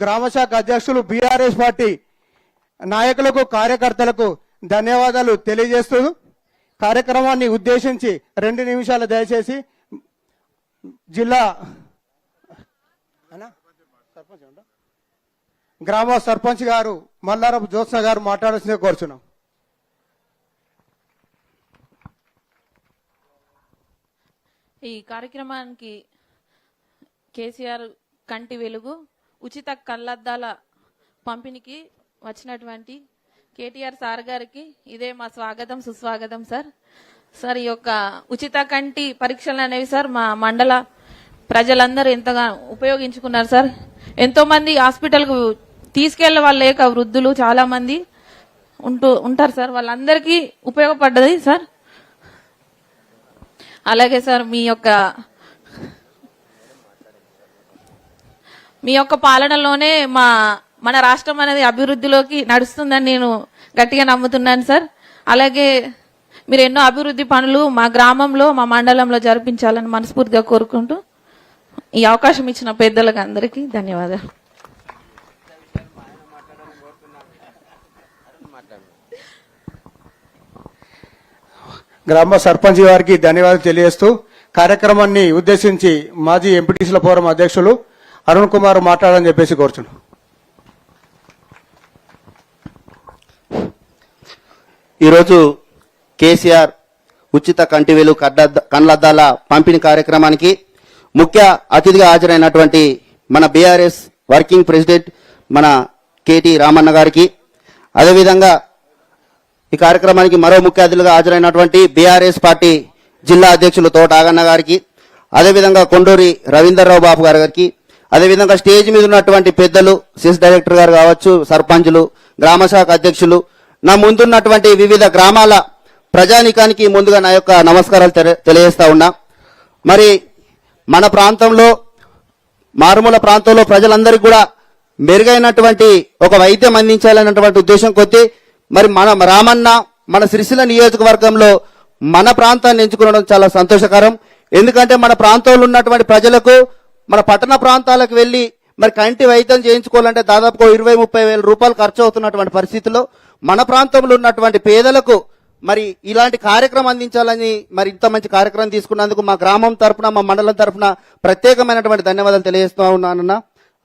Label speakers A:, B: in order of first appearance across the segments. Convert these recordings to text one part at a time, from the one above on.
A: గ్రామ శాఖ అధ్యక్షులు బీఆర్ఎస్ పార్టీ నాయకులకు కార్యకర్తలకు ధన్యవాదాలు తెలియజేస్తూ కార్యక్రమాన్ని ఉద్దేశించి 2 నిమిషాలు దయచేసి జిల్లా గ్రామ సర్పంచ్ గారు మల్లారపు జ్యోత్స్న గారు మాట్లాడాల్సిందే కోరుచున్నాం.
B: ఈ కార్యక్రమానికి కేసీఆర్ కంటి వెలుగు ఉచిత కళ్లద్దాల పంపిణీకి వచ్చినటువంటి కేటీఆర్ సార్ గారికి ఇదే మా స్వాగతం సుస్వాగతం సార్. సార్ ఈ యొక్క ఉచిత కంటి పరీక్షలు అనేవి సార్ మా మండల ప్రజలందరూ ఎంతగా ఉపయోగించుకున్నారు సార్. ఎంతో మంది హాస్పిటల్కు తీసుకెళ్లే వాళ్ళు లేక వృద్ధులు చాలా మంది ఉంటారు సార్, వాళ్ళందరికీ ఉపయోగపడ్డది సార్. అలాగే సార్ మీ యొక్క పాలనలోనే మన రాష్ట్రం అనేది అభివృద్ధిలోకి నడుస్తుందని నేను గట్టిగా నమ్ముతున్నాను సార్. అలాగే మీరు ఎన్నో అభివృద్ధి పనులు మా గ్రామంలో మా మండలంలో జరిపించాలని మనస్ఫూర్తిగా కోరుకుంటూ ఈ అవకాశం ఇచ్చిన పెద్దలకు అందరికీ ధన్యవాదాలు.
A: గ్రామ సర్పంచ్ వారికి ధన్యవాదాలు తెలియజేస్తూ కార్యక్రమాన్ని ఉద్దేశించి మాజీ ఎంపీటీసీల ఫోరం అధ్యక్షులు అరుణ్ కుమార్ మాట్లాడాలని చెప్పేసి కోరుచున్నాం.
C: ఈరోజు కేసీఆర్ ఉచిత కంటివేలు కళ్లద్దాల పంపిణీ కార్యక్రమానికి ముఖ్య అతిథిగా హాజరైనటువంటి మన బీఆర్ఎస్ వర్కింగ్ ప్రెసిడెంట్ మన కేటీ రామన్న గారికి, అదేవిధంగా ఈ కార్యక్రమానికి మరో ముఖ్య అతిథులుగా హాజరైనటువంటి బీఆర్ఎస్ పార్టీ జిల్లా అధ్యక్షులు తోట ఆగన్న గారికి, అదేవిధంగా కొండూరి రవీందర్రావు బాబు గారికి, అదేవిధంగా స్టేజ్ మీద ఉన్నటువంటి పెద్దలు సెస్ డైరెక్టర్ గారు కావచ్చు, సర్పంచులు, గ్రామ శాఖ అధ్యక్షులు, నా ముందున్నటువంటి వివిధ గ్రామాల ప్రజానీకానికి ముందుగా నా యొక్క నమస్కారాలు తెలియజేస్తా ఉన్నా. మరి మన ప్రాంతంలో మారుమూల ప్రాంతంలో ప్రజలందరికీ కూడా మెరుగైనటువంటి ఒక వైద్యం అందించాలన్నటువంటి ఉద్దేశం కొద్దీ మరి మన రామన్న మన సిరిసిల్ల నియోజకవర్గంలో మన ప్రాంతాన్ని ఎంచుకోవడం చాలా సంతోషకరం. ఎందుకంటే మన ప్రాంతంలో ఉన్నటువంటి ప్రజలకు మన పట్టణ ప్రాంతాలకు వెళ్ళి మరి కంటి వైద్యం చేయించుకోవాలంటే దాదాపు 20-30 వేల రూపాయలు ఖర్చు అవుతున్నటువంటి పరిస్థితుల్లో మన ప్రాంతంలో ఉన్నటువంటి పేదలకు మరి ఇలాంటి కార్యక్రమం అందించాలని మరి ఇంత మంచి కార్యక్రమం తీసుకున్నందుకు మా గ్రామం తరఫున మా మండలం తరఫున ప్రత్యేకమైనటువంటి ధన్యవాదాలు తెలియజేస్తూ ఉన్నానన్న.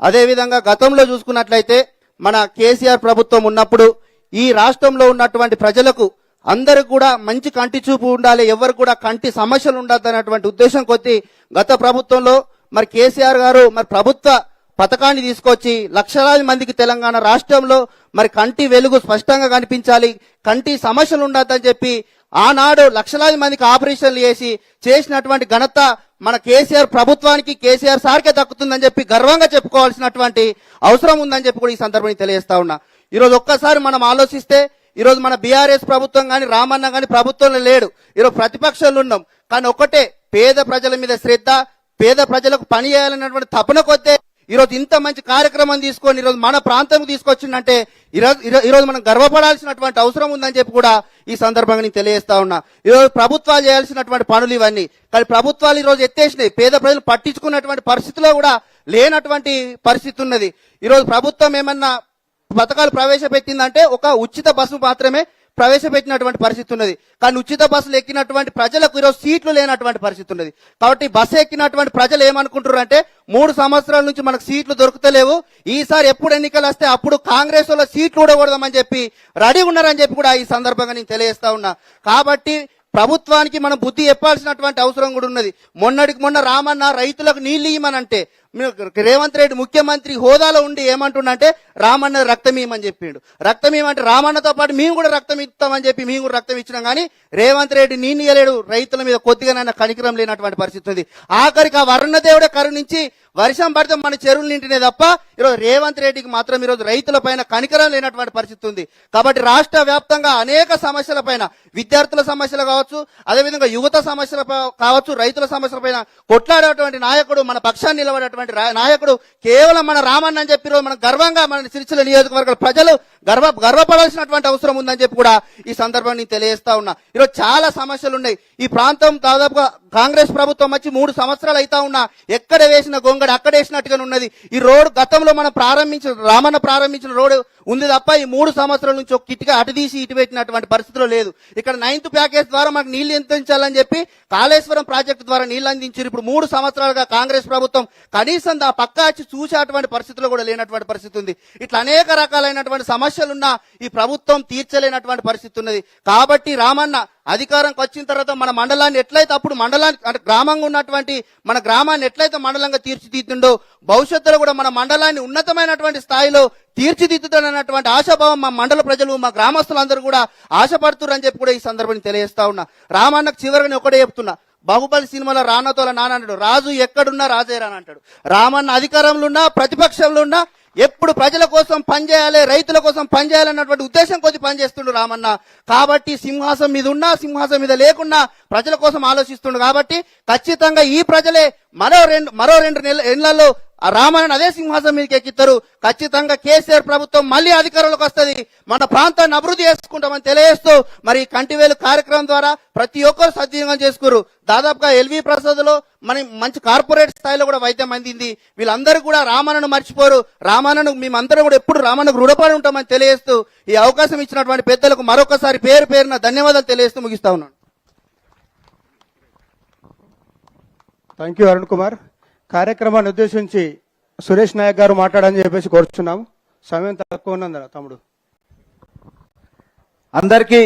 C: అదేవిధంగా గతంలో చూసుకున్నట్లయితే మన కేసీఆర్ ప్రభుత్వం ఉన్నప్పుడు ఈ రాష్ట్రంలో ఉన్నటువంటి ప్రజలకు అందరికి కూడా మంచి కంటి చూపు ఉండాలి, ఎవరు కూడా కంటి సమస్యలు ఉండద్దు అన్నటువంటి ఉద్దేశం కొద్దీ గత ప్రభుత్వంలో మరి కేసీఆర్ గారు మరి ప్రభుత్వ పథకాన్ని తీసుకొచ్చి లక్షలాది మందికి తెలంగాణ రాష్ట్రంలో మరి కంటి వెలుగు స్పష్టంగా కనిపించాలి, కంటి సమస్యలు ఉండద్దని చెప్పి ఆనాడు లక్షలాది మందికి ఆపరేషన్లు చేసినటువంటి ఘనత మన కేసీఆర్ ప్రభుత్వానికి కేసీఆర్ సార్కే దక్కుతుందని చెప్పి గర్వంగా చెప్పుకోవాల్సినటువంటి అవసరం ఉందని చెప్పి కూడా ఈ సందర్భంగా తెలియజేస్తా ఉన్నా. ఈరోజు ఒక్కసారి మనం ఆలోచిస్తే ఈరోజు మన బీఆర్ఎస్ ప్రభుత్వం కానీ రామన్న కానీ ప్రభుత్వంలో లేడు, ఈరోజు ప్రతిపక్షంలో ఉన్నాం. కానీ ఒకటే పేద ప్రజల మీద శ్రద్ధ, పేద ప్రజలకు పని చేయాలన్నటువంటి తపన కొద్దే ఈరోజు ఇంత మంచి కార్యక్రమం తీసుకొని ఈరోజు మన ప్రాంతం తీసుకొచ్చిందంటే ఈరోజు మనం గర్వపడాల్సినటువంటి అవసరం ఉందని చెప్పి కూడా ఈ సందర్భంగా నేను తెలియజేస్తా ఉన్నా. ఈరోజు ప్రభుత్వాలు చేయాల్సినటువంటి పనులు ఇవన్నీ, కానీ ప్రభుత్వాలు ఈరోజు ఎత్తేసినాయి, పేద ప్రజలు పట్టించుకున్నటువంటి పరిస్థితిలో కూడా లేనటువంటి పరిస్థితి ఉన్నది. ఈరోజు ప్రభుత్వం ఏమన్నా పథకాలు ప్రవేశపెట్టిందంటే ఒక ఉచిత బస్సు మాత్రమే ప్రవేశపెట్టినటువంటి పరిస్థితి ఉన్నది. కానీ ఉచిత బస్సులు ఎక్కినటువంటి ప్రజలకు ఈరోజు సీట్లు లేనటువంటి పరిస్థితి ఉన్నది. కాబట్టి బస్సు ఎక్కినటువంటి ప్రజలు ఏమనుకుంటారు అంటే 3 సంవత్సరాల నుంచి మనకు సీట్లు దొరుకుతలేవు, ఈసారి ఎప్పుడు ఎన్నికలు వస్తే అప్పుడు కాంగ్రెస్ వాళ్ళ సీట్లు ఊడకూడదామని చెప్పి రెడీ ఉన్నారని చెప్పి కూడా ఈ సందర్భంగా నేను తెలియజేస్తా ఉన్నా. కాబట్టి ప్రభుత్వానికి మనం బుద్ధి చెప్పాల్సినటువంటి అవసరం కూడా ఉన్నది. మొన్న రామన్న రైతులకు నీళ్లు ఇవ్వమనంటే రేవంత్ రెడ్డి ముఖ్యమంత్రి హోదాలో ఉండి ఏమంటుండంటే రామన్న రక్తం ఇవ్వమని చెప్పిండు. రక్తం ఇవ్వమంటే రామన్నతో పాటు మేము కూడా రక్తం ఇస్తామని చెప్పి మేము కూడా రక్తం ఇచ్చినాం. కానీ రేవంత్ రెడ్డి నీళ్ళు ఇవ్వలేడు, రైతుల మీద కొద్దిగానైనా కనికరం లేనటువంటి పరిస్థితి ఉంది. ఆఖరికి ఆ వరుణదేవుడే కరుణించి వర్షం పడితే మన చెరువులు నింటినే తప్ప ఈరోజు రేవంత్ రెడ్డికి మాత్రం ఈరోజు రైతుల పైన కనికరం లేనటువంటి పరిస్థితి ఉంది. కాబట్టి రాష్ట్ర వ్యాప్తంగా అనేక సమస్యల పైన, విద్యార్థుల సమస్యలు కావచ్చు, అదేవిధంగా యువత సమస్యలు కావచ్చు, రైతుల సమస్యల పైన కొట్లాడేటువంటి నాయకుడు, మన పక్షాన్ని నిలబడేటువంటి నాయకుడు కేవలం మన రామన్న అని చెప్పి మనం గర్వంగా మన సిరిసిల్ల నియోజకవర్గాల ప్రజలు గర్వపడాల్సినటువంటి అవసరం ఉందని చెప్పి కూడా ఈ సందర్భంగా నేను తెలియజేస్తా ఉన్నా. ఈరోజు చాలా సమస్యలు ఉన్నాయి. ఈ ప్రాంతం దాదాపుగా కాంగ్రెస్ ప్రభుత్వం వచ్చి 3 సంవత్సరాలు అయితా ఉన్నా ఎక్కడ వేసిన గొంగడి అక్కడ వేసినట్టుగానే ఉన్నది. ఈ రోడ్డు గతంలో మనం రామన్న ప్రారంభించిన రోడ్డు ఉంది తప్ప ఈ 3 సంవత్సరాల నుంచి ఒక కిట్గా అటు తీసి ఇటు పెట్టినటువంటి పరిస్థితిలో లేదు. ఇక్కడ 9th ప్యాకేజ్ ద్వారా మనకు నీళ్లు అందించాలని చెప్పి కాళేశ్వరం ప్రాజెక్టు ద్వారా నీళ్లు అందించారు. ఇప్పుడు 3 సంవత్సరాలుగా కాంగ్రెస్ ప్రభుత్వం కనీసం ఆ పక్క వచ్చి చూసేటువంటి పరిస్థితిలో కూడా లేనటువంటి పరిస్థితి ఉంది. ఇట్లా అనేక రకాలైనటువంటి సమస్యలున్నా ఈ ప్రభుత్వం తీర్చలేనటువంటి పరిస్థితి ఉన్నది. కాబట్టి రామన్న అధికారంకి వచ్చిన తర్వాత మన మండలాన్ని ఎట్లయితే అప్పుడు మండలాన్ని అంటే గ్రామంగా ఉన్నటువంటి మన గ్రామాన్ని ఎట్లయితే మండలంగా తీర్చిదిద్దుండో భవిష్యత్తులో కూడా మన మండలాన్ని ఉన్నతమైనటువంటి స్థాయిలో తీర్చిదిద్దుతానన్నటువంటి ఆశాభావం మా మండల ప్రజలు మా గ్రామస్తులందరూ కూడా ఆశపడుతున్నారు చెప్పి కూడా ఈ సందర్భాన్ని తెలియజేస్తా ఉన్నా. రామన్నకు చివరిగా ఒకటే చెప్తున్నా, బాహుబలి సినిమాలో రానతోల నాన్న అంటాడు, రాజు ఎక్కడున్నా రాజేరా అని అంటాడు. రామన్న అధికారంలో ఉన్నా ప్రతిపక్షంలో ఉన్నా ఎప్పుడు ప్రజల కోసం పనిచేయాలి, రైతుల కోసం పనిచేయాలన్నటువంటి ఉద్దేశం కొద్ది పనిచేస్తుండు రామన్న. కాబట్టి సింహాసం మీద ఉన్నా సింహాసం మీద లేకున్నా ప్రజల కోసం ఆలోచిస్తుండు. కాబట్టి ఖచ్చితంగా ఈ ప్రజలే మరో రెండు ఏళ్లలో ఆ రామన్న అదే సింహాసం మీదకి ఎక్కిస్తారు. ఖచ్చితంగా కేసీఆర్ ప్రభుత్వం మళ్ళీ అధికారంలోకి వస్తుంది, మన ప్రాంతాన్ని అభివృద్ధి చేసుకుంటామని తెలియజేస్తూ మరి కంటివేలు కార్యక్రమం ద్వారా ప్రతి ఒక్కరు సద్వినియోగం చేసుకున్నారు. దాదాపుగా ఎల్వి ప్రసాద్ లో మన మంచి కార్పొరేట్ స్థాయిలో కూడా వైద్యం అందింది. వీళ్ళందరూ కూడా రామన్నను మర్చిపోరు. రామన్నను మేమందరం కూడా ఎప్పుడు రామన్నకు రుణపడి ఉంటామని తెలియజేస్తూ ఈ అవకాశం ఇచ్చినటువంటి పెద్దలకు మరొకసారి పేరున ధన్యవాదాలు తెలియజేస్తూ ముగిస్తా ఉన్నాను.
A: Thank you Arun Kumar. కార్యక్రమాన్ని ఉద్దేశించి సురేష్ నాయక్ గారు మాట్లాడని చెప్పేసి కోరుచున్నాము. సమయం తక్కువ ఉన్నందున తమ్ముడు.
D: అందరికీ